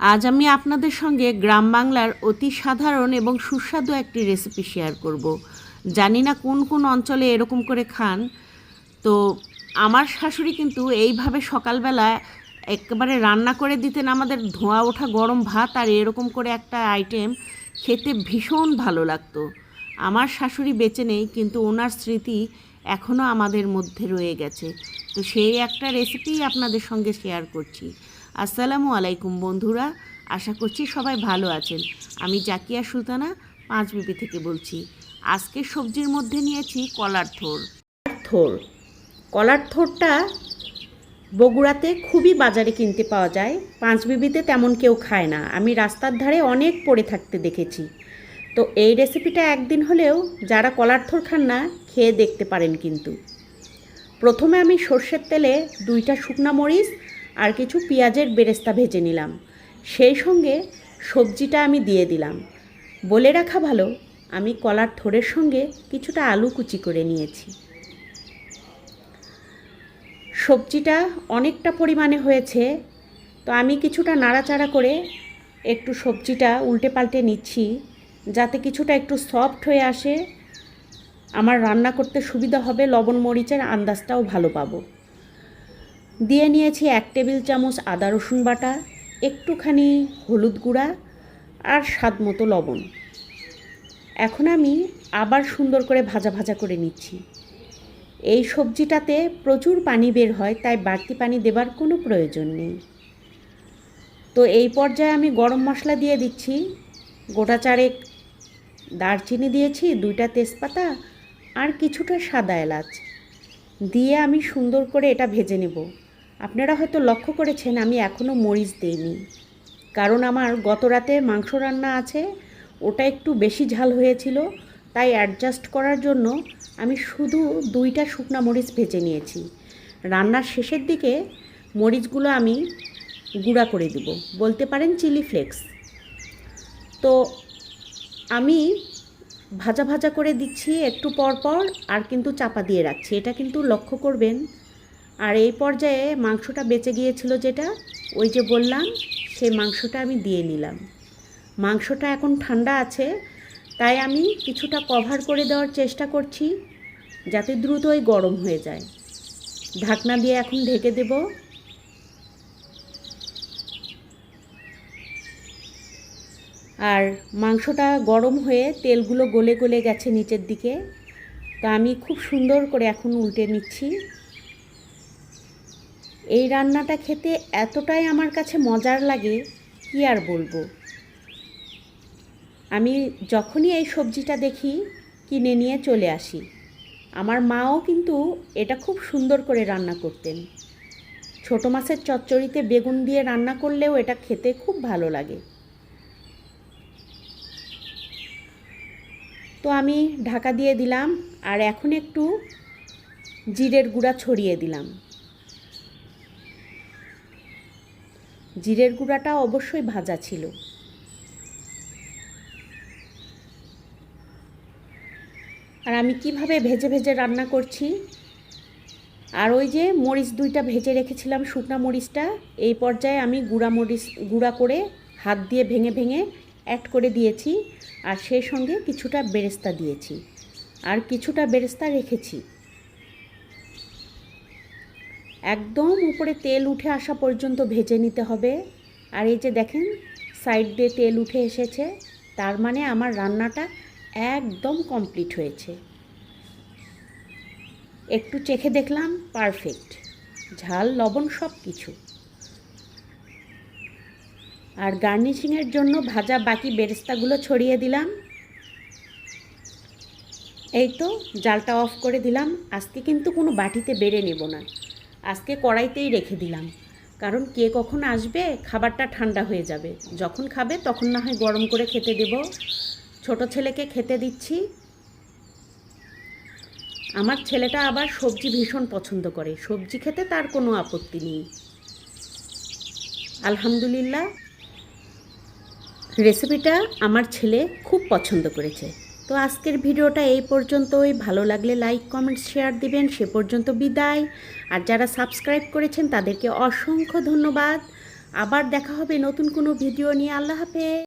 আজ আমি আপনাদের সঙ্গে গ্রাম বাংলার অতি সাধারণ এবং সুস্বাদু একটি রেসিপি শেয়ার করব। জানি না কোন কোন অঞ্চলে এরকম করে খান। তো আমার শাশুড়ি কিন্তু এইভাবে সকালবেলা একেবারে রান্না করে দিতেন আমাদের ধোঁয়া ওঠা গরম ভাত আর এরকম করে একটা আইটেম খেতে ভীষণ ভালো লাগতো। আমার শাশুড়ি বেঁচে নেই, কিন্তু ওনার স্মৃতি এখনও আমাদের মধ্যে রয়ে গেছে। তো সেই একটা রেসিপি আপনাদের সঙ্গে শেয়ার করছি। আসসালামু আলাইকুম বন্ধুরা, আশা করছি সবাই ভালো আছেন। আমি জাকিয়া সুলতানা পাঁচবিবি থেকে বলছি। আজকে সবজির মধ্যে নিয়েছি কলার থোড়। কলার থোড়টা বগুড়াতে খুবই বাজারে কিনতে পাওয়া যায়, পাঁচবিবিতে তেমন কেউ খায় না। আমি রাস্তার ধারে অনেক পড়ে থাকতে দেখেছি। তো এই রেসিপিটা একদিন হলেও যারা কলার থোড় খান না খেয়ে দেখতে পারেন। কিন্তু প্রথমে আমি সর্ষের তেলে 2টা শুকনা মরিচ আর কিছু পেঁয়াজের বেরেস্তা ভেজে নিলাম। সেই সঙ্গে সবজিটা আমি দিয়ে দিলাম। বলে রাখা ভালো, আমি কলার থোড়ের সঙ্গে কিছুটা আলু কুচি করে নিয়েছি। সবজিটা অনেকটা পরিমাণে হয়েছে, তো আমি কিছুটা নাড়াচাড়া করে একটু সবজিটা উল্টে পাল্টে নিচ্ছি, যাতে কিছুটা একটু সফট হয়ে আসে। আমার রান্না করতে সুবিধা হবে, লবণ মরিচের আন্দাজটাও ভালো পাবো। দিয়ে নিয়েছি 1 টেবিল চামচ আদা রসুন বাটা, একটুখানি হলুদ গুঁড়া আর স্বাদ মতো লবণ। এখন আমি আবার সুন্দর করে ভাজা ভাজা করে নিচ্ছি। এই সবজিটাতে প্রচুর পানি বের হয়, তাই বাড়তি পানি দেবার কোনো প্রয়োজন নেই। তো এই পর্যায়ে আমি গরম মশলা দিয়ে দিচ্ছি। গোটা 4 দারচিনি দিয়েছি, 2টা তেজপাতা আর কিছুটা সাদা এলাচ দিয়ে আমি সুন্দর করে এটা ভেজে নেব। আপনারা হয়তো লক্ষ্য করেছেন আমি এখনও মরিচ দিইনি, কারণ আমার গত রাতে মাংস রান্না আছে, ওটা একটু বেশি ঝাল হয়েছিল। তাই অ্যাডজাস্ট করার জন্য আমি শুধু 2টা শুকনা মরিচ ভেজে নিয়েছি। রান্নার শেষের দিকে মরিচগুলো আমি গুঁড়া করে দেব, বলতে পারেন চিলি ফ্লেক্স। তো আমি ভাজা ভাজা করে দিচ্ছি একটু পর পর, আর কিন্তু চাপা দিয়ে রাখছি, এটা কিন্তু লক্ষ্য করবেন। আর এই পর্যায়ে মাংসটা বেঁচে গিয়েছিল যেটা, ওই যে বললাম, সেই মাংসটা আমি দিয়ে নিলাম। মাংসটা এখন ঠান্ডা আছে, তাই আমি কিছুটা কভার করে দেওয়ার চেষ্টা করছি যাতে দ্রুতই গরম হয়ে যায়। ঢাকনা দিয়ে এখন ঢেকে দেব। আর মাংসটা গরম হয়ে তেলগুলো গলে গলে গেছে নিচের দিকে। তা আমি খুব সুন্দর করে এখন উল্টে নিচ্ছি। এই রান্নাটা খেতে এতটাই আমার কাছে মজার লাগে, কি আর বলবো। আমি যখনই এই সবজিটা দেখি কিনে নিয়ে চলে আসি। আমার মাও কিন্তু এটা খুব সুন্দর করে রান্না করতেন। ছোটো মাছের চচ্চড়িতে বেগুন দিয়ে রান্না করলেও এটা খেতে খুব ভালো লাগে। তো আমি ঢাকা দিয়ে দিলাম, আর এখন একটু জিরের গুঁড়া ছড়িয়ে দিলাম। জিরের গুঁড়াটা অবশ্যই ভাজা ছিল। আর আমি কিভাবে ভেজে ভেজে রান্না করছি। আর ওই যে মরিচ 2টা ভেজে রেখেছিলাম, শুকনা মরিচটা এই পর্যায়ে আমি গুঁড়া করে হাত দিয়ে ভেঙে ভেঙে অ্যাড করে দিয়েছি। আর সেই সঙ্গে কিছুটা বেরেস্তা দিয়েছি, আর কিছুটা বেরেস্তা রেখেছি। একদম উপরে তেল উঠে আসা পর্যন্ত ভেজে নিতে হবে। আর এই যে দেখেন সাইড দিয়ে তেল উঠে এসেছে, তার মানে আমার রান্নাটা একদম কমপ্লিট হয়েছে। একটু চেখে দেখলাম, পারফেক্ট, ঝাল লবণ সব কিছু। আর গার্নিশিংয়ের জন্য ভাজা বাকি বেরেস্তাগুলো ছড়িয়ে দিলাম। এই তো জালটা অফ করে দিলাম। আজকে কিন্তু কোনো বাটিতে বেড়ে নেব না, আজকে কড়াইতেই রেখে দিলাম, কারণ কে কখন আসবে, খাবারটা ঠান্ডা হয়ে যাবে। যখন খাবে তখন না হয় গরম করে খেতে দেব। ছোট ছেলেকে খেতে দিচ্ছি। আমার ছেলেটা আবার সবজি ভীষণ পছন্দ করে, সবজি খেতে তার কোনো আপত্তি নেই। আলহামদুলিল্লাহ, রেসিপিটা আমার ছেলে খুব পছন্দ করেছে। তো আজকের ভিডিওটা এই পর্যন্তই। ভালো লাগলে লাইক কমেন্ট শেয়ার দিবেন। সে পর্যন্ত বিদায়। আর যারা সাবস্ক্রাইব করেছেন তাদেরকে অসংখ্য ধন্যবাদ। আবার দেখা হবে নতুন কোনো ভিডিও নিয়ে। আল্লাহ হাফেজ।